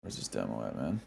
Where's this demo at, man?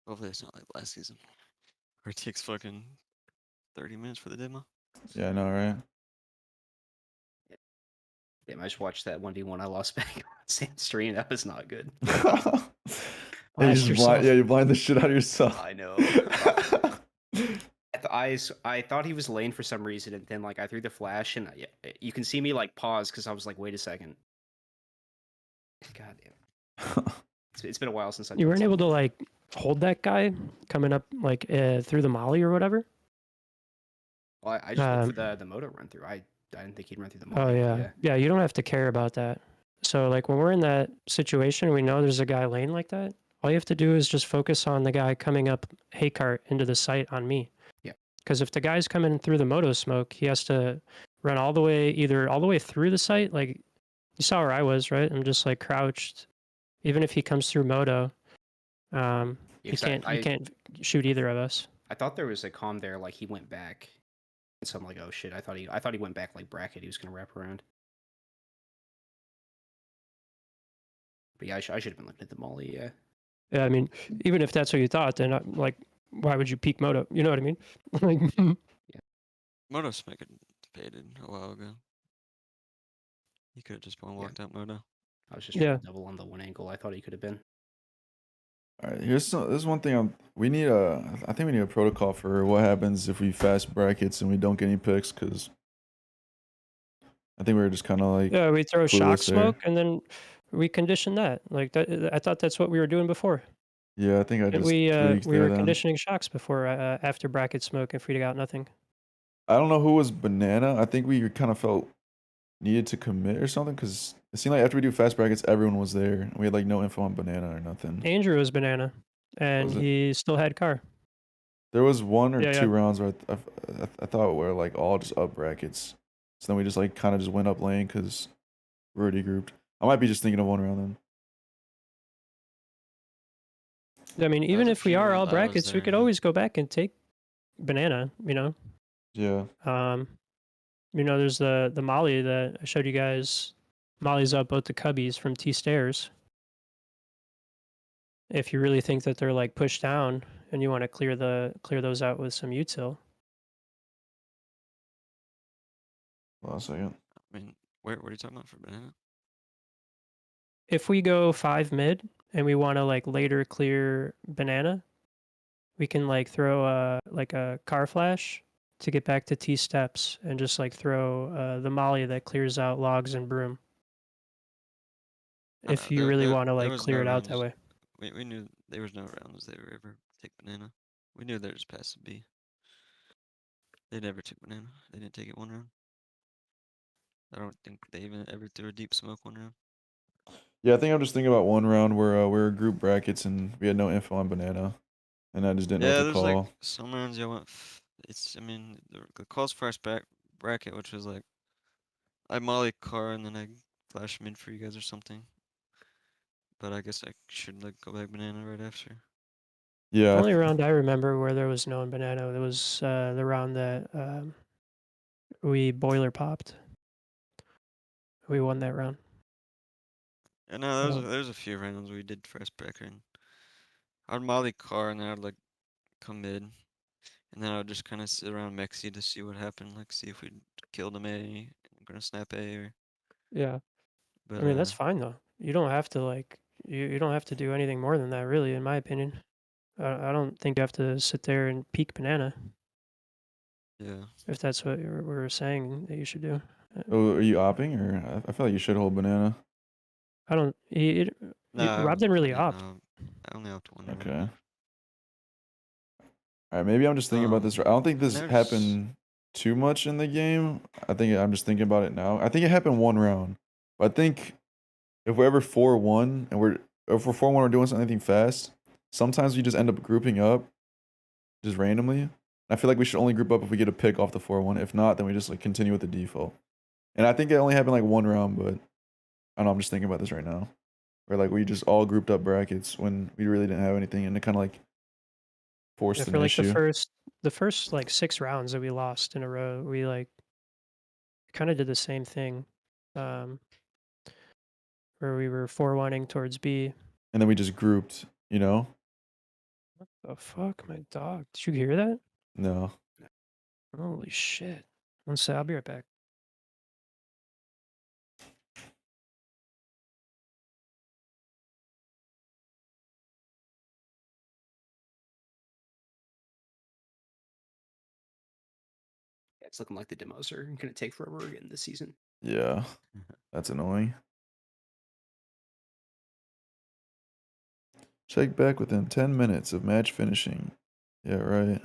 Hopefully it's not like last season. Where it takes fucking 30 minutes for the demo. Yeah, I know, right? Damn, I just watched that 1v1 I lost back on Sam stream. That was not good. Yeah, you Blast just yourself. you blind the shit out of yourself. I know. I thought he was lane for some reason, and then like I threw the flash, and you can see me like pause because I was like, wait a second. God damn. It's been a while since I. You weren't able to like hold that guy coming up like through the molly or whatever. Well, I just looked for the moto run through. I didn't think he'd run through the Oh molly. yeah, you don't have to care about that. So like when we're in that situation, we know there's a guy lane like that. All you have to do is just focus on the guy coming up Haykart into the site on me. Yeah. Because if the guy's coming through the moto smoke, he has to run all the way, either all the way through the site. Like you saw where I was, right? I'm just like crouched. Even if he comes through moto, you can't shoot either of us. I thought there was a comm there, like he went back. And so I'm like, oh shit! I thought he went back like bracket. He was gonna wrap around. But yeah, I should have been looking at the molly. Yeah. Yeah, I mean, even if that's what you thought, then like, why would you peek moto? You know what I mean? Like, Yeah. Moto Smack had faded a while ago. He could have just walked out Moto. I was just trying to double on the one angle. I thought he could have been. All right, this is one thing we need I think we need a protocol for what happens if we fast brackets and we don't get any picks, because I think we were just kind of like, yeah, we throw shock clueless smoke there. and then we condition that. Like that, I thought that's what we were doing before. Yeah, I think I just we tweaked we there were then. conditioning shocks before after bracket smoke if we got nothing. I don't know who was banana. I think we kind of felt needed to commit or something, because it seemed like after we do fast brackets, everyone was there. We had like no info on banana or nothing. Andrew was banana, and he still had car. There was one or two rounds where I thought we were like all just up brackets. So then we just like kind of just went up lane because we're already grouped. I might be just thinking of one round then. I mean, even if we are all brackets, we could always go back and take banana, you know? Yeah. You know, there's the molly that I showed you guys. Molly's up both the cubbies from T stairs. If you really think that they're like pushed down and you want to clear those out with some util. Hold on a second. I mean, what are you talking about for banana? If we go 5 mid and we want to like later clear banana, we can like throw like a car flash to get back to T steps and just like throw the molly that clears out logs and broom. If you really want to like clear it out that way. We knew there was no rounds they were ever take banana. We knew they were just past B. They never took banana. They didn't take it one round. I don't think they even ever threw a deep smoke one round. Yeah, I think I'm just thinking about one round where we were group brackets and we had no info on banana, and I just didn't know what to call. Like some rounds y'all went. I mean, the calls first bracket, which was like, I molly car and then I flash mid for you guys or something. But I guess I should like go back banana right after. Yeah. The only round I remember where there was no banana, it was the round that we boiler popped. We won that round. And no, there's Yeah. there's a few rounds we did first bracket. And I'd molly car and then I'd like come mid, and then I would just kind of sit around Mexi to see what happened, like see if we killed him A, gonna snap A, or Yeah. but I mean, that's fine though. You don't have to like you don't have to do anything more than that, really, in my opinion. I don't think you have to sit there and peek banana yeah. if that's what we're saying that you should do. Oh, are you opping, or I feel like you should hold banana. I don't. No, Rob didn't really I didn't opt. I only opted one round. Okay. All right, maybe I'm just thinking about this. I don't think this noticed- happened too much in the game. I think I'm just thinking about it now. I think it happened one round. But I think if we're ever 4-1 and if we're 4-1 we're doing something fast, sometimes we just end up grouping up just randomly. I feel like we should only group up if we get a pick off the 4-1. If not, then we just like continue with the default. And I think it only happened like one round, but I don't know, I'm just thinking about this right now. Where like we just all grouped up brackets when we really didn't have anything, and it kind of like forced I an feel like issue. the first like 6 rounds that we lost in a row, we like kind of did the same thing, where we were 4-1ing towards B. And then we just grouped, you know? What the fuck, my dog? Did you hear that? No. Holy shit! One sec, I'll be right back. Yeah, it's looking like the demos are gonna take forever again this season. Yeah. That's annoying. Check back within 10 minutes of match finishing. Yeah, right.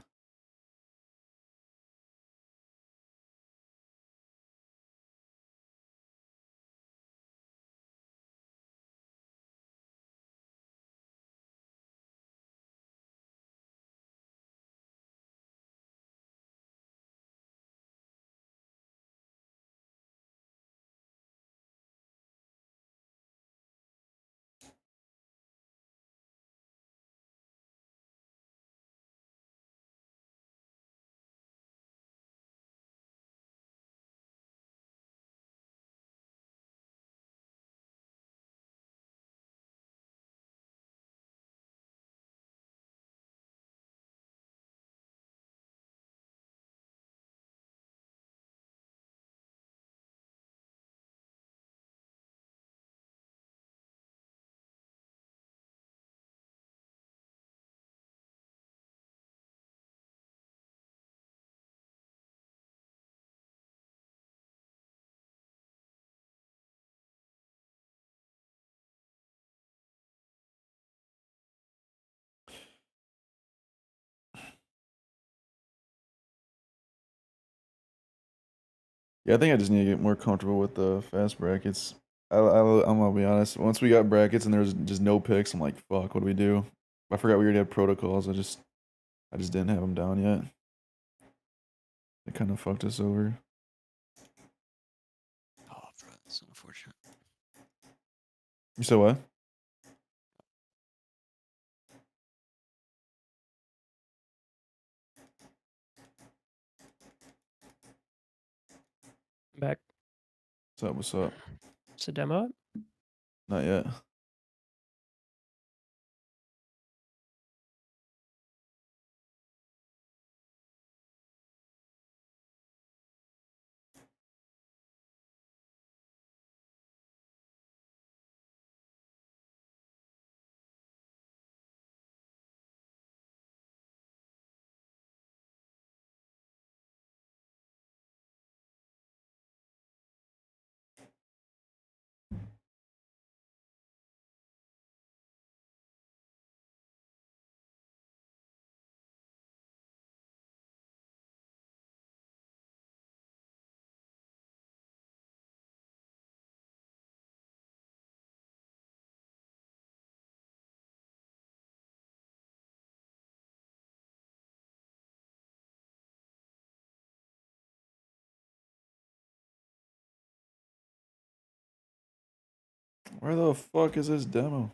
Yeah, I think I just need to get more comfortable with the fast brackets. I'm gonna be honest. Once we got brackets and there's just no picks, I'm like, fuck, what do we do? I forgot we already had protocols. I just didn't have them down yet. It kind of fucked us over. Oh, bro, that's unfortunate. You said what? I'm back. What's up? What's up? It's a demo. Not yet. Where the fuck is this demo?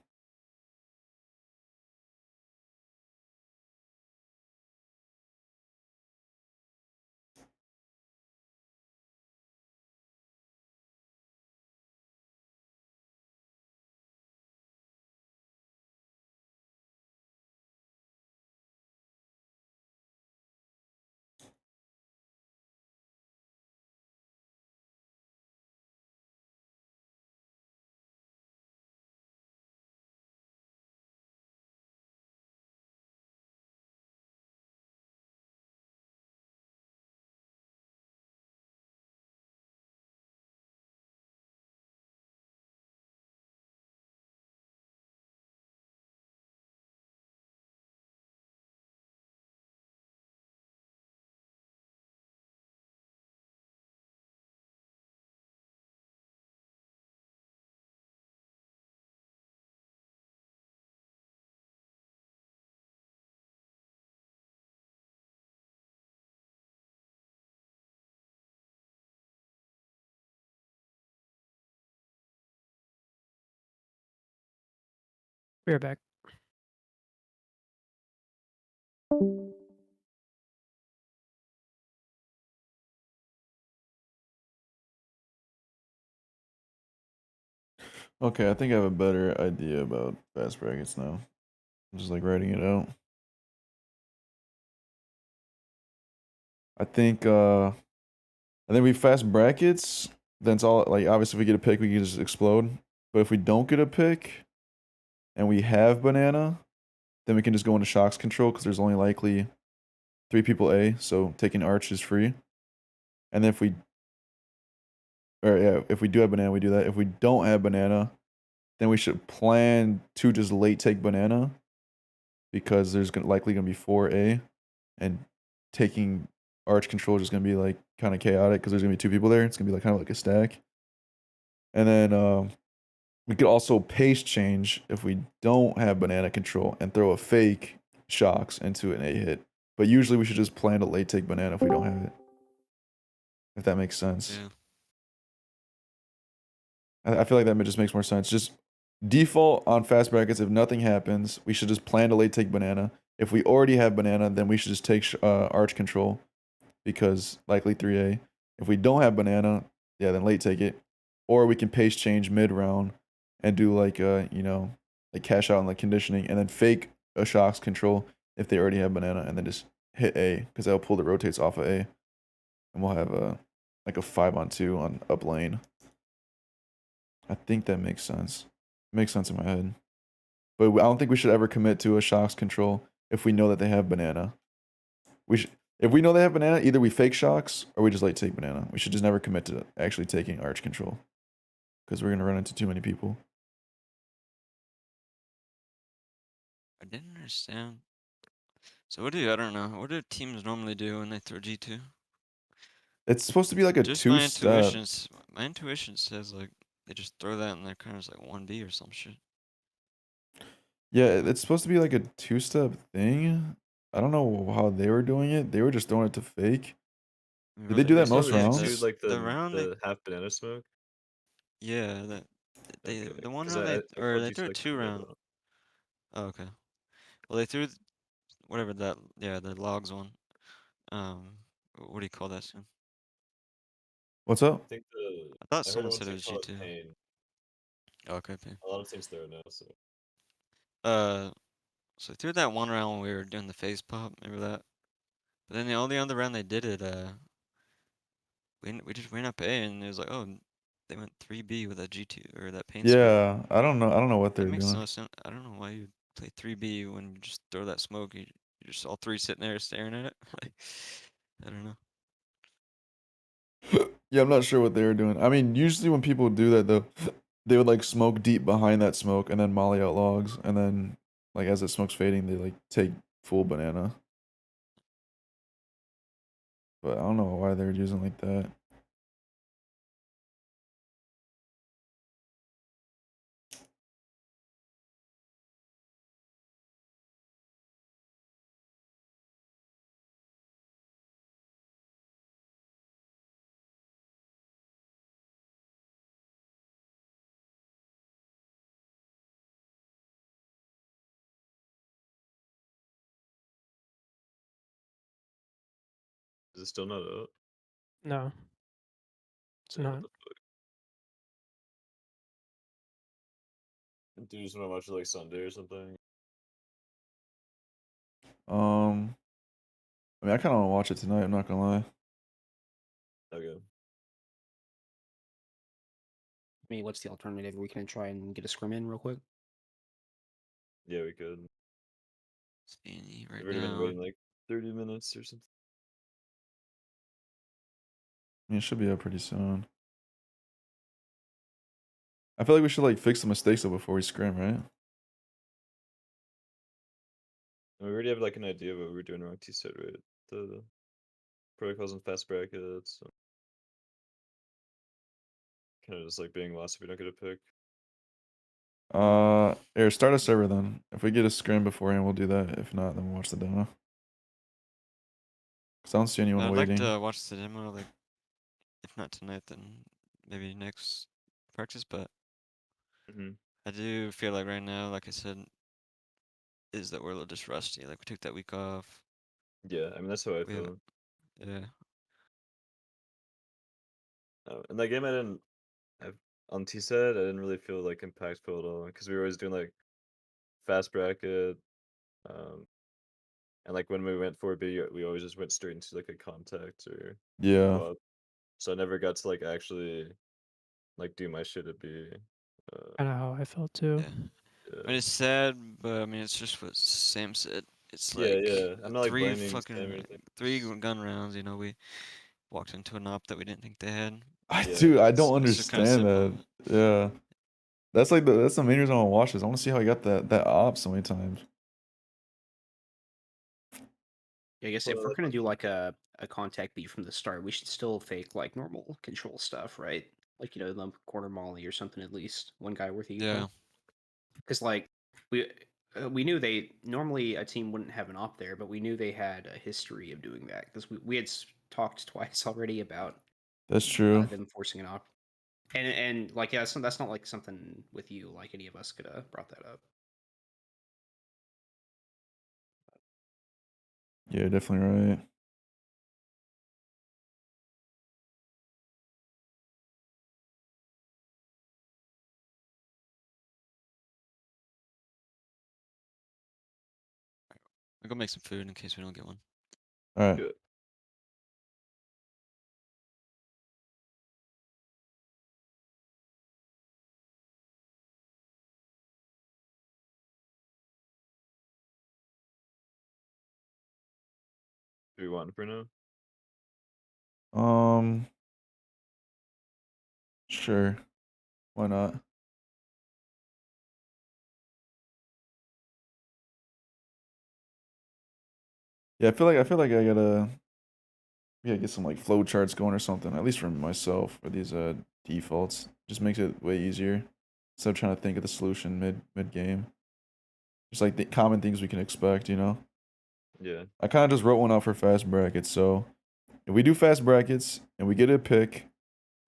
Be right back. Okay, I think I have a better idea about fast brackets now. I'm just like writing it out. I think we fast brackets, then it's all like obviously if we get a pick we can just explode. But if we don't get a pick and we have banana, then we can just go into shocks control because there's only likely 3 people A, so taking arch is free. And then if we do have banana, we do that. If we don't have banana, then we should plan to just late take banana because there's likely gonna be 4A, and taking arch control is just gonna be like kind of chaotic because there's gonna be 2 people there. It's gonna be like kind of like a stack. And then we could also pace change if we don't have banana control and throw a fake shocks into an A hit. But usually we should just plan to late take banana if we don't have it. If that makes sense. Yeah. I feel like that just makes more sense. Just default on fast brackets. If nothing happens, we should just plan to late take banana. If we already have banana, then we should just take arch control because likely 3A. If we don't have banana, yeah, then late take it. Or we can pace change mid round and do like like cash out on like conditioning and then fake a shocks control if they already have banana and then just hit A because that'll pull the rotates off of A. And we'll have like a 5-on-2 on up lane. I think that makes sense. Makes sense in my head. But I don't think we should ever commit to a shocks control if we know that they have banana. If we know they have banana, either we fake shocks or we just like take banana. We should just never commit to actually taking arch control because we're gonna run into too many people. I didn't understand. So I don't know. What do teams normally do when they throw G2? It's supposed to be like a Just 2-step. my intuition says like they just throw that and they're kind of just like 1B or some shit. Yeah, it's supposed to be like a 2-step thing. I don't know how they were doing it. They were just throwing it to fake. Did they do that most rounds? Dude, like the round the half banana smoke. yeah, that Okay, the one 'cause round I thought they you threw a selected 2 the other round. one. Oh, okay. Well, they threw whatever that the logs one. What do you call that soon? What's up? I think I thought I heard someone one said it team was call it G2. pain. Oh, okay, okay. A lot of teams throw it now, so So through that one round when we were doing the face pop, remember that? But then the only other round they did it, we just ran up A and it was like, oh, they went 3B with that G2 or that pain smoke. Yeah, I don't know what That they're makes doing. no sense. I don't know why you play 3B when you just throw that smoke. You're just all 3 sitting there staring at it. Like, I don't know. Yeah, I'm not sure what they were doing. I mean, usually when people do that, though, they would like smoke deep behind that smoke and then molly out logs, and then like as the smoke's fading, they like take full banana. But I don't know why they're using like that. is it still not up? No, it's Damn, not. what the fuck? Do you just want to watch it like Sunday or something? I mean, I kind of want to watch it tonight. I'm not gonna lie. Okay. I mean, what's the alternative? We can try and get a scrim in real quick. Yeah, we could. Spanny right We've already been now. waiting like 30 minutes or something. I mean, it should be up pretty soon. I feel like we should like fix the mistakes though before we scrim, right? We already have like an idea of what we're doing wrong. T-set, right? The protocols and fast brackets. So. Kind of just like being lost if we don't get a pick. Here, start a server then. If we get a scrim beforehand, we'll do that. If not, then we'll watch the demo. Cause I don't see anyone I'd waiting. like to watch the demo, like, if not tonight, then maybe next practice, but Mhm. I do feel like right now, like I said, is that we're a little just rusty. Like we took that week off. Yeah, I mean that's how I We feel. haven't. Yeah. In that game, I didn't. On T set, I didn't really feel like impactful at all because we were always doing like fast bracket, um, and like when we went 4B, we always just went straight into like a contact or Yeah. quad. So I never got to like actually like do my shit at B. Kind of how I felt too. Yeah. Yeah. I mean, it's sad, but I mean, it's just what Sam said. It's Yeah, like yeah. I'm not like three blaming Sam or fucking anything. gun rounds. You know, we walked into an op that we didn't think they had. Yeah, Dude, I It's don't just kinda understand that. simple. Yeah. That's like that's the main reason I want to watch this. I want to see how he got that op so many times. I guess if Well, we're gonna do like a contact beat from the start, we should still fake like normal control stuff, right? Like the corner molly or something at least. One guy worth equal. Yeah. Because like we knew they normally a team wouldn't have an op there, but we knew they had a history of doing that because we had talked twice already about That's true. them forcing an op. And like yeah, that's not like something with you. Like any of us could have brought that up. Yeah, definitely right. I'll go make some food in case we don't get one. All right. Good. Do we want Bruno? Sure. Why not? Yeah, I feel like I gotta get some like flow charts going or something. At least for myself for these defaults. Just makes it way easier. Instead of trying to think of the solution mid game. Just like the common things we can expect, you know? Yeah. I kind of just wrote one out for fast brackets. So if we do fast brackets and we get a pick,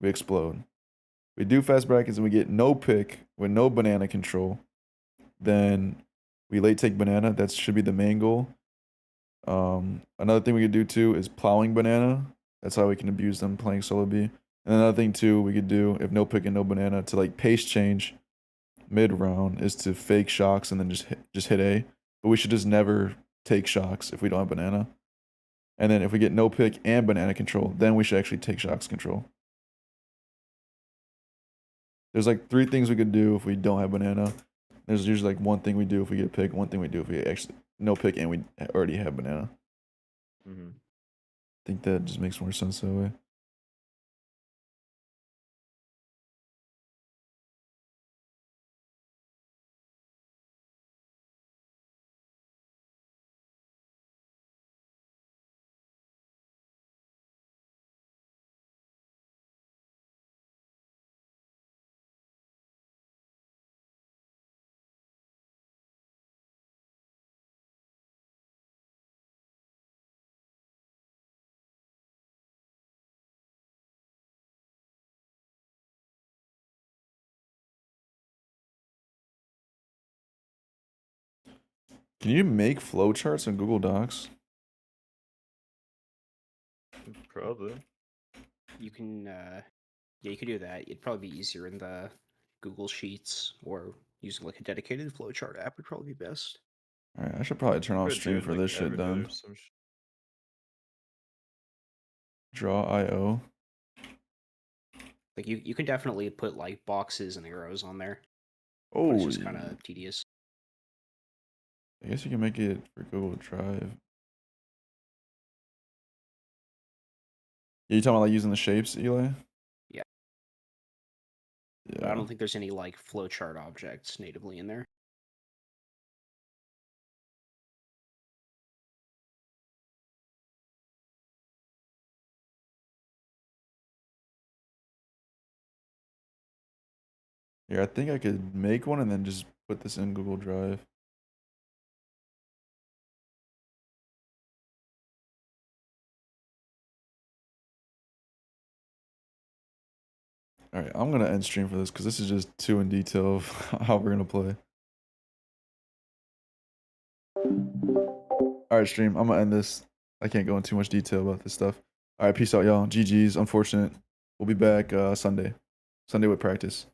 we explode. We do fast brackets and we get no pick with no banana control, then we late take banana. That should be the main goal. Another thing we could do too is plowing banana. That's how we can abuse them playing solo B. And another thing too we could do if no pick and no banana to like pace change mid round is to fake shocks and then just hit A. But we should just never take shocks if we don't have banana. And then if we get no pick and banana control, then we should actually take shocks control. There's like 3 things we could do if we don't have banana. There's usually like one thing we do if we get a pick, one thing we do if we actually no pick and we already have banana. Mm-hmm. I think that just makes more sense that way. Can you make flowcharts in Google Docs? Probably. You can yeah, you could do that. It'd probably be easier in the Google Sheets or using like a dedicated flowchart app would probably be best. Alright, I should probably turn off Could do stream it in, for like, this shit Evernote then. or some Draw.io. Like you can definitely put like boxes and arrows on there. But Oh, it's just kind of tedious. I guess you can make it for Google Drive. You talking about like using the shapes, Eli? Yeah. Yeah. But I don't think there's any like flowchart objects natively in there. Yeah, I think I could make one and then just put this in Google Drive. Alright, I'm gonna end stream for this because this is just too in detail of how we're gonna play. All right, stream. I'm gonna end this. I can't go into too much detail about this stuff. All right, peace out, y'all. GG's. Unfortunate. We'll be back Sunday with practice.